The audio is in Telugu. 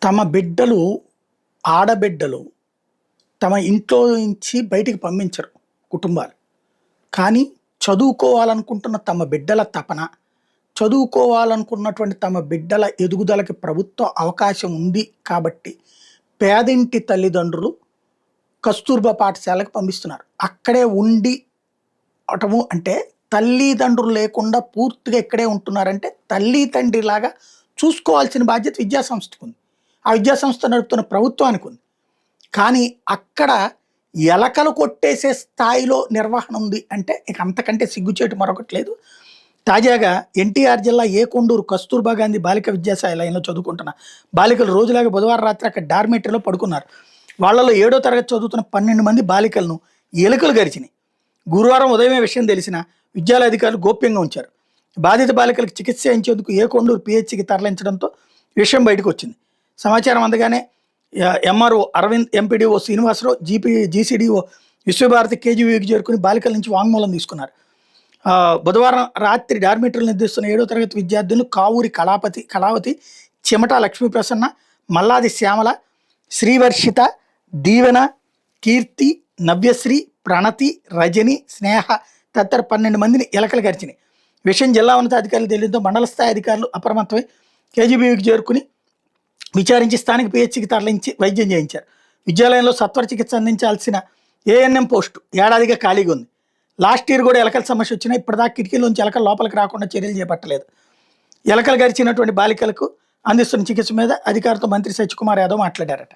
తమ బిడ్డలు, ఆడబిడ్డలు తమ ఇంట్లో నుంచి బయటికి పంపించరు కుటుంబాలు. కానీ చదువుకోవాలనుకుంటున్న తమ బిడ్డల తపన, చదువుకోవాలనుకున్నటువంటి తమ బిడ్డల ఎదుగుదలకి ప్రభుత్వం అవకాశం ఉంది కాబట్టి పేదింటి తల్లిదండ్రులు కస్తూర్బా పాఠశాలకు పంపిస్తున్నారు. అక్కడే ఉండి అవటము అంటే తల్లిదండ్రులు లేకుండా పూర్తిగా ఇక్కడే ఉంటున్నారంటే తల్లి తండ్రిలాగా చూసుకోవాల్సిన బాధ్యత విద్యాసంస్థకు ఉంది. ఆ విద్యాసంస్థ నడుపుతున్న ప్రభుత్వానికి ఉంది. కానీ అక్కడ ఎలకలు కొట్టేసే స్థాయిలో నిర్వహణ ఉంది అంటే ఇక అంతకంటే సిగ్గుచేటు మరొకటి లేదు. తాజాగా ఎన్టీఆర్ జిల్లా ఏకొండూరు కస్తూర్బా గాంధీ బాలిక విద్యాశాలలో చదువుకుంటున్న బాలికలు రోజులాగా బుధవారం రాత్రి అక్కడ డార్మేటరీలో పడుకున్నారు. వాళ్ళలో 7వ తరగతి చదువుతున్న 12 మంది బాలికలను ఎలుకలు గరిచినాయి. గురువారం ఉదయమే విషయం తెలిసిన విద్యాలయ అధికారులు గోప్యంగా ఉంచారు. బాధిత బాలికలకు చికిత్స చేయించేందుకు ఏకొండూరు పిహెచ్సికి తరలించడంతో విషయం బయటకు వచ్చింది. సమాచారం అందగానే MRO Arvind, MPDO Srinivasa Rao, GCDO Vishwabharati కేజీవీకి చేరుకుని బాలికల నుంచి వాంగ్మూలం తీసుకున్నారు. బుధవారం రాత్రి డార్మేటరీలు నిర్దిస్తున్న 7వ తరగతి విద్యార్థులను కావూరి కళావతి, చెమట లక్ష్మీప్రసన్న, మల్లాది శ్యామల, శ్రీవర్షిత, దీవెన, కీర్తి, నవ్యశ్రీ, ప్రణతి, రజని, స్నేహ తదితర 12 మందిని ఎలకలు గరిచినాయి. విషయం జిల్లా ఉన్నతాధికారులు తెలియడంతో మండల స్థాయి అధికారులు అప్రమత్తమై కేజీబీకి చేరుకుని విచారించి స్థానిక పిహెచ్సికి తరలించి వైద్యం చేయించారు. విద్యాలయంలో సత్వర చికిత్స అందించాల్సిన ఏఎన్ఎం పోస్టు ఏడాదిగా ఖాళీగా ఉంది. లాస్ట్ ఇయర్ కూడా ఎలకల సమస్య వచ్చినా ఇప్పటిదాకా కిటికీలోంచి ఎలకలు లోపలికి రాకుండా చర్యలు చేపట్టలేదు. ఎలకలు గరిచినటువంటి బాలికలకు అందిస్తున్న చికిత్స మీద అధికారులతో మంత్రి సత్యకుమార్ యాదవ్ మాట్లాడారట.